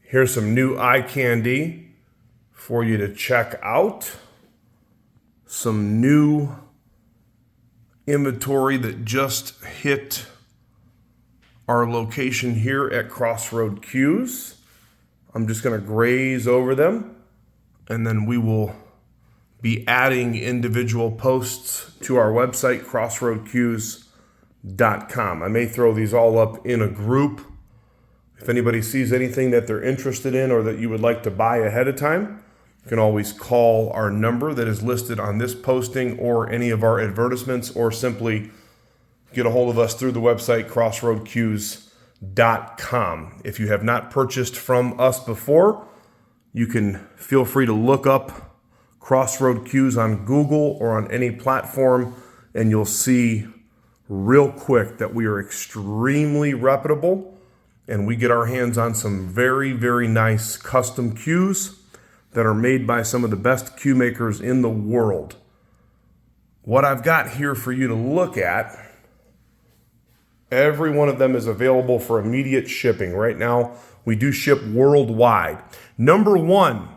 Here's some new eye candy for you to check out. Some new inventory that just hit our location here at Crossroad Cues. I'm just going to graze over them, and then we will be adding individual posts to our website, crossroadcues.com. I may throw these all up in a group. If anybody sees anything that they're interested in or that you would like to buy ahead of time, you can always call our number that is listed on this posting or any of our advertisements, or simply get a hold of us through the website, crossroadcues.com. If you have not purchased from us before, you can feel free to look up Crossroad Cues on Google or on any platform, and you'll see real quick that we are extremely reputable. And we get our hands on some very, very nice custom cues that are made by some of the best cue makers in the world. What I've got here for you to look at, every one of them is available for immediate shipping. Right now, we do ship worldwide. Number one,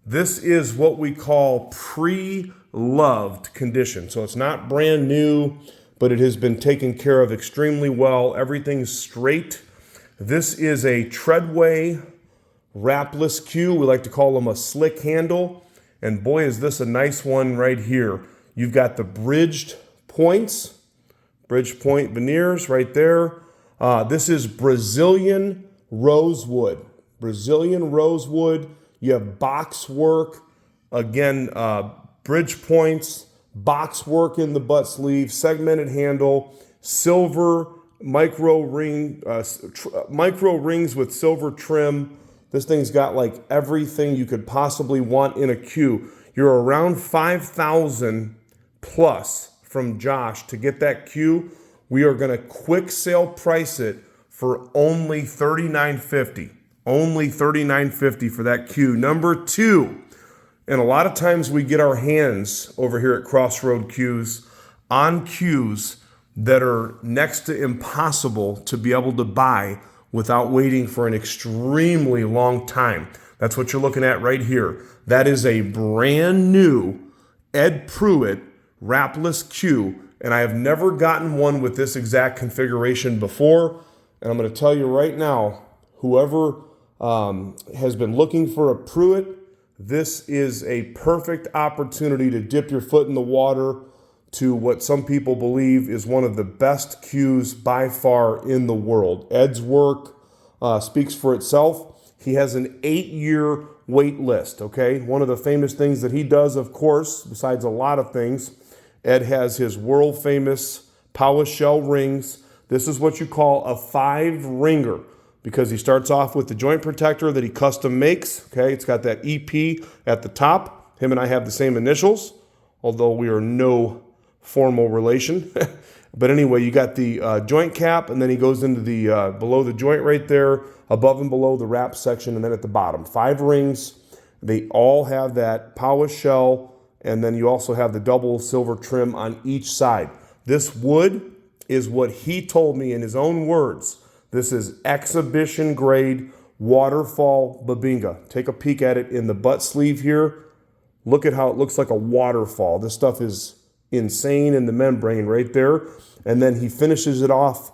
this is what we call pre-loved condition. So it's not brand new, but it has been taken care of extremely well. Everything's straight. This is a Treadway Wrapless cue. We like to call them a slick handle. And boy, is this a nice one right here. You've got the bridged points, bridge point veneers right there. This is Brazilian Rosewood. Brazilian Rosewood. You have box work. Again, bridge points, box work in the butt sleeve, segmented handle, silver micro rings with silver trim. This thing's got like everything you could possibly want in a cue. You're around 5,000 plus from Josh to get that cue. We are going to quick sale price it for only $39.50. Only $39.50 for that cue. Number two, and a lot of times we get our hands over here at Crossroad Cues on cues that are next to impossible to be able to buy without waiting for an extremely long time. That's what you're looking at right here. That is a brand new Ed Prewitt Wrapless cue, and I have never gotten one with this exact configuration before. And I'm going to tell you right now, whoever has been looking for a Puit, this is a perfect opportunity to dip your foot in the water to what some people believe is one of the best cues by far in the world. Ed's work speaks for itself. He has an 8-year wait list, okay? One of the famous things that he does, of course, besides a lot of things, Ed has his world famous Paua shell rings. This is what you call a 5-ringer because he starts off with the joint protector that he custom makes, okay? It's got that EP at the top. Him and I have the same initials, although we are no formal relation. But anyway, you got the joint cap, and then he goes into the below the joint right there, above and below the wrap section, and then at the bottom. 5 rings. They all have that Paua shell, and then you also have the double silver trim on each side. This wood is what he told me in his own words. This is exhibition grade Water-fall Bubinga. Take a peek at it in the butt sleeve here. Look at how it looks like a waterfall. This stuff is insane in the membrane right there. And then he finishes it off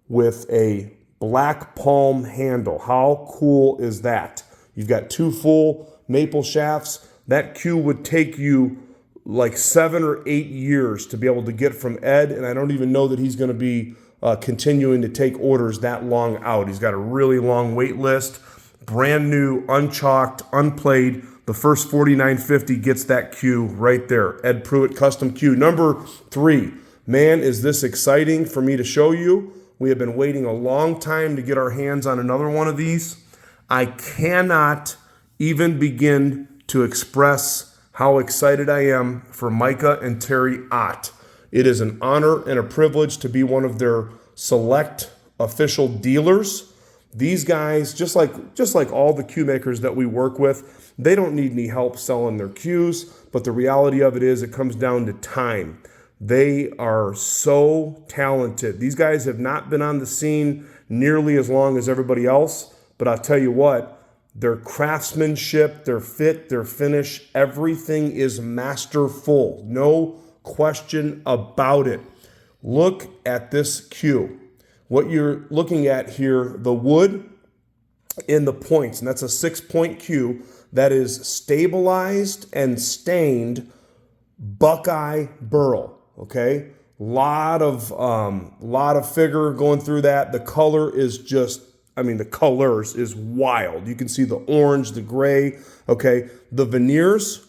with a black palm handle. How cool is that? You've got 2 full maple shafts. That cue would take you like 7 or 8 years to be able to get from Ed, and I don't even know that he's going to be continuing to take orders that long out. He's got a really long wait list. Brand new, unchalked, unplayed. The first $49.50 gets that cue right there. Ed Prewitt custom cue. Number 3. Man, is this exciting for me to show you. We have been waiting a long time to get our hands on another one of these. I cannot even begin to express how excited I am for Micah and Terry Au. It is an honor and a privilege to be one of their select official dealers. These guys, just like all the cue makers that we work with, they don't need any help selling their cues, but the reality of it is it comes down to time. They are so talented. These guys have not been on the scene nearly as long as everybody else, but I'll tell you what, Their craftsmanship, their fit, their finish, everything is masterful. No question about it. Look at this cue. What you're looking at here, the wood in the points, and that's a 6-point cue that is stabilized and stained Buckeye burl. Okay, lot of figure going through that. The color is just, I mean, the colors is wild. You can see the orange, the gray. Okay, the veneers,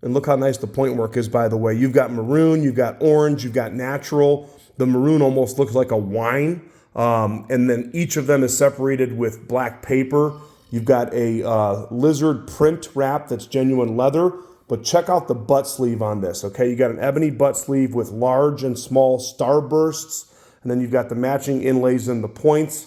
and look how nice the point work is, by the way. You've got maroon, you've got orange, you've got natural. The maroon almost looks like a wine. And then each of them is separated with black paper. You've got a lizard print wrap that's genuine leather. But check out the butt sleeve on this, okay? You got an ebony butt sleeve with large and small starbursts. And then you've got the matching inlays in the points.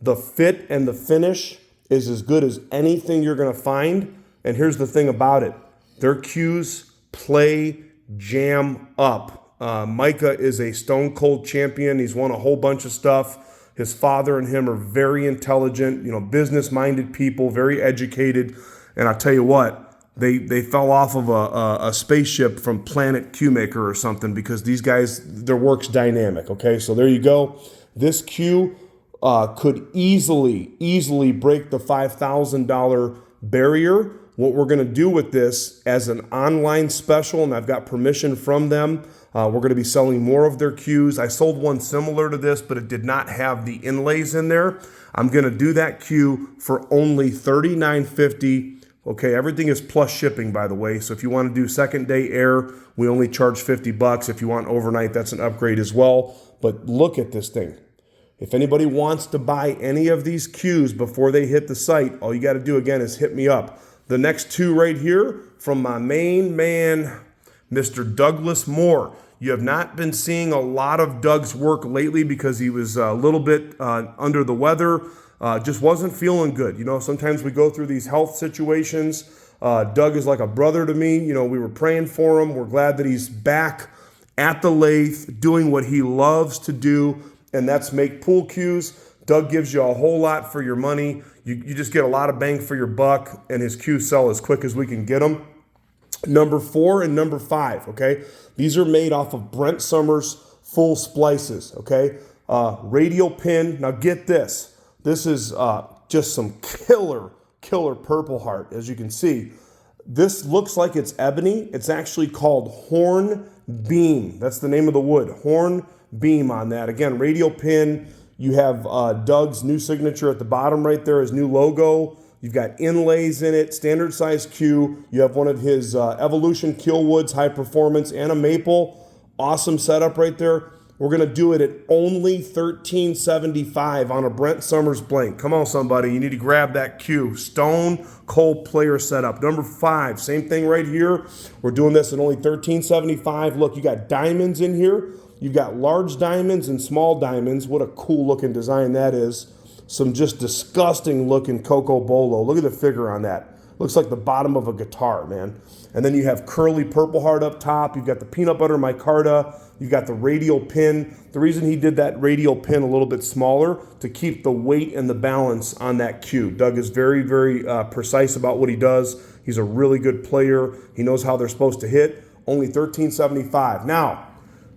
The fit and the finish is as good as anything you're going to find. And here's the thing about it. Their cues play jam up. Micah is a stone cold champion. He's won a whole bunch of stuff. His father and him are very intelligent, business-minded people, very educated. And I'll tell you what, they fell off of a spaceship from Planet Cue Maker or something, because these guys, their work's dynamic, okay? So there you go. This cue could easily break the $5,000 barrier. What we're going to do with this as an online special, and I've got permission from them, we're going to be selling more of their cues. I sold one similar to this, but it did not have the inlays in there. I'm going to do that cue for only $39.50. Okay, everything is plus shipping, by the way. So if you want to do second day air, we only charge $50. If you want overnight, that's an upgrade as well. But look at this thing. If anybody wants to buy any of these cues before they hit the site, all you got to do, again, is hit me up. The next two right here from my main man, Mr. Douglas Moore. You have not been seeing a lot of Doug's work lately because he was a little bit under the weather. Just wasn't feeling good. Sometimes we go through these health situations. Doug is like a brother to me. We were praying for him. We're glad that he's back at the lathe doing what he loves to do, and that's make pool cues. Doug gives you a whole lot for your money. You just get a lot of bang for your buck, and his cues sell as quick as we can get them. Number 4 and number 5, okay? These are made off of Brent Summers full splices, okay? Radial Pin. Now get this. This is just some killer Purple Heart, as you can see. This looks like it's ebony. It's actually called Horn Beam. That's the name of the wood. Horn Beam on that. Again, Radial Pin. You have Doug's new signature at the bottom right there, his new logo. You've got inlays in it, standard size cue. You have one of his Evolution Kill Woods, high performance, and a maple. Awesome setup right there. We're going to do it at only $13.75 on a Brent Summers blank. Come on, somebody. You need to grab that cue. Stone Cold Player setup. Number 5, same thing right here. We're doing this at only $13.75. Look, you got diamonds in here. You've got large diamonds and small diamonds. What a cool looking design that is. Some just disgusting looking Coco Bolo. Look at the figure on that. Looks like the bottom of a guitar, man. And then you have curly Purple Heart up top. You've got the peanut butter micarta. You've got the Radial Pin. The reason he did that Radial Pin a little bit smaller, to keep the weight and the balance on that cue. Doug is very, very precise about what he does. He's a really good player. He knows how they're supposed to hit. Only $13.75. Now,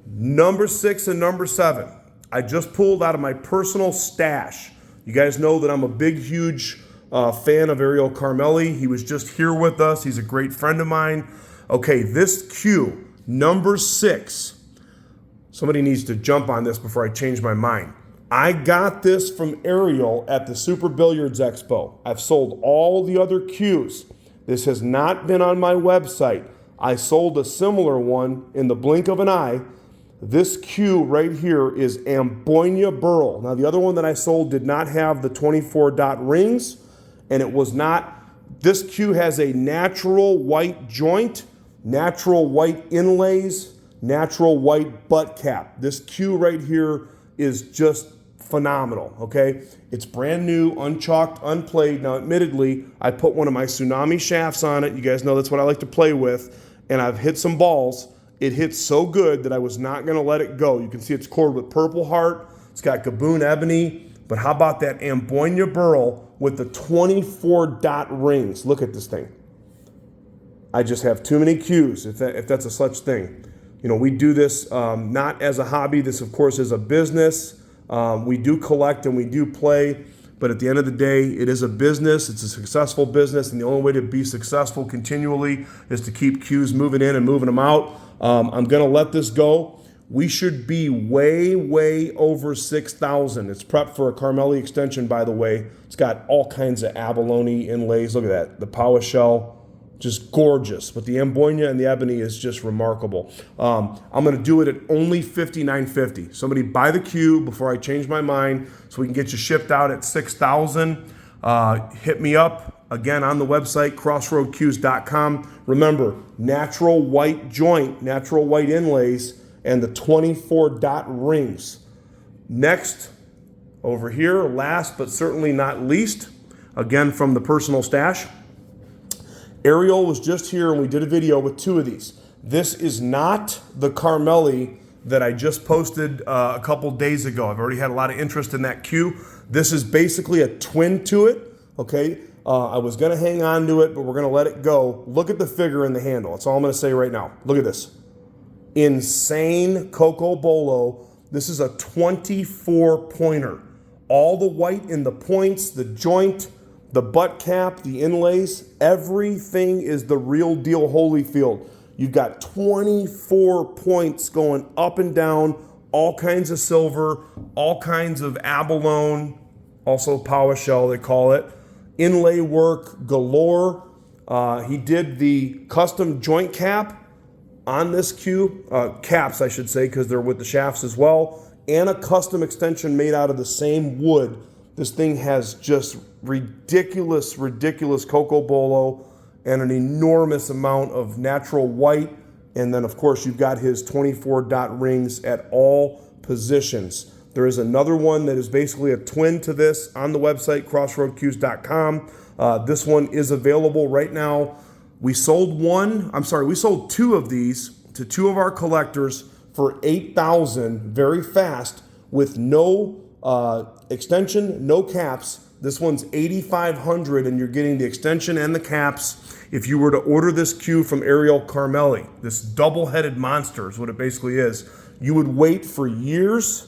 number 6 and number 7, I just pulled out of my personal stash. You guys know that I'm a big, huge fan of Ariel Carmeli. He was just here with us. He's a great friend of mine. Okay, this cue, number 6. Somebody needs to jump on this before I change my mind. I got this from Ariel at the Super Billiards Expo. I've sold all the other cues. This has not been on my website. I sold a similar one in the blink of an eye. This cue right here is Ambonia Burl. Now, the other one that I sold did not have the 24 dot rings, and it was not. This cue has a natural white joint, natural white inlays, natural white butt cap. This cue right here is just phenomenal, okay? It's brand new, unchalked, unplayed. Now, admittedly, I put one of my Tsunami shafts on it. You guys know that's what I like to play with, and I've hit some balls. It hits so good that I was not going to let it go. You can see it's cored with Purple Heart. It's got Gaboon Ebony, But how about that Ambonia burl with the 24 dot rings? Look at this thing. I just have too many cues, if that's a such thing. You know, we do this not as a hobby. This, of course, is a business. We do collect and we do play. But at the end of the day, it is a business. It's a successful business. And the only way to be successful continually is to keep cues moving in and moving them out. I'm going to let this go. We should be way, way over 6,000. It's prepped for a Carmeli extension, by the way. It's got all kinds of abalone inlays. Look at that. The Paua shell, just gorgeous. But the Ambonia and the ebony is just remarkable. I'm going to do it at only $59.50. Somebody buy the cue before I change my mind so we can get you shipped out at 6,000. Hit me up again on the website, crossroadcues.com. Remember, natural white joint, natural white inlays, and the 24 dot rings. Next, over here, last but certainly not least, again from the personal stash, Ariel was just here and we did a video with two of these. This is not the Carmeli that I just posted a couple days ago. I've already had a lot of interest in that cue. This is basically a twin to it, okay? I was gonna hang on to it, but we're gonna let it go. Look at the figure and the handle. That's all I'm gonna say right now. Look at this. Insane Coco Bolo. This is a 24 pointer. All the white in the points, the joint, the butt cap, the inlays, everything is the real deal Holyfield. You've got 24 points going up and down, all kinds of silver, all kinds of abalone, also Paua shell they call it, inlay work galore. He did the custom joint cap on this cue, caps I should say, because they're with the shafts as well, and a custom extension made out of the same wood. This thing has just ridiculous Coco Bolo and an enormous amount of natural white. And then, of course, you've got his 24 dot rings at all positions. There is another one that is basically a twin to this on the website, crossroadcues.com. This one is available right now. We sold two of these to two of our collectors for $8,000 very fast with no extension, no caps. This one's $8,500 and you're getting the extension and the caps. If you were to order this cue from Ariel Carmeli, this double-headed monster is what it basically is, you would wait for years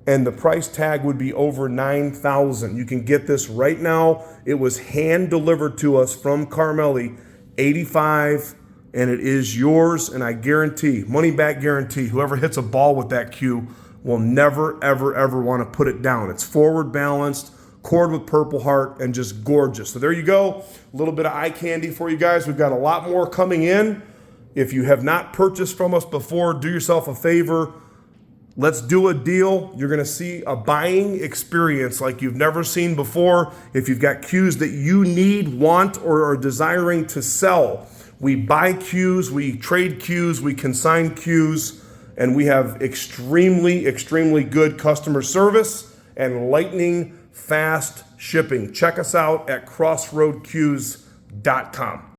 and the price tag would be over $9,000. You can get this right now. It was hand delivered to us from Carmeli, $85,000, and it is yours. And I guarantee, money back guarantee, whoever hits a ball with that cue will never, ever, ever want to put it down. It's forward balanced, cord with Purple Heart, and just gorgeous. So there you go, a little bit of eye candy for you guys. We've got a lot more coming in. If you have not purchased from us before, do yourself a favor. Let's do a deal. You're gonna see a buying experience like you've never seen before. If you've got cues that you need, want, or are desiring to sell, we buy cues, we trade cues, we consign cues, and we have extremely, extremely good customer service and lightning fast shipping. Check us out at crossroadcues.com.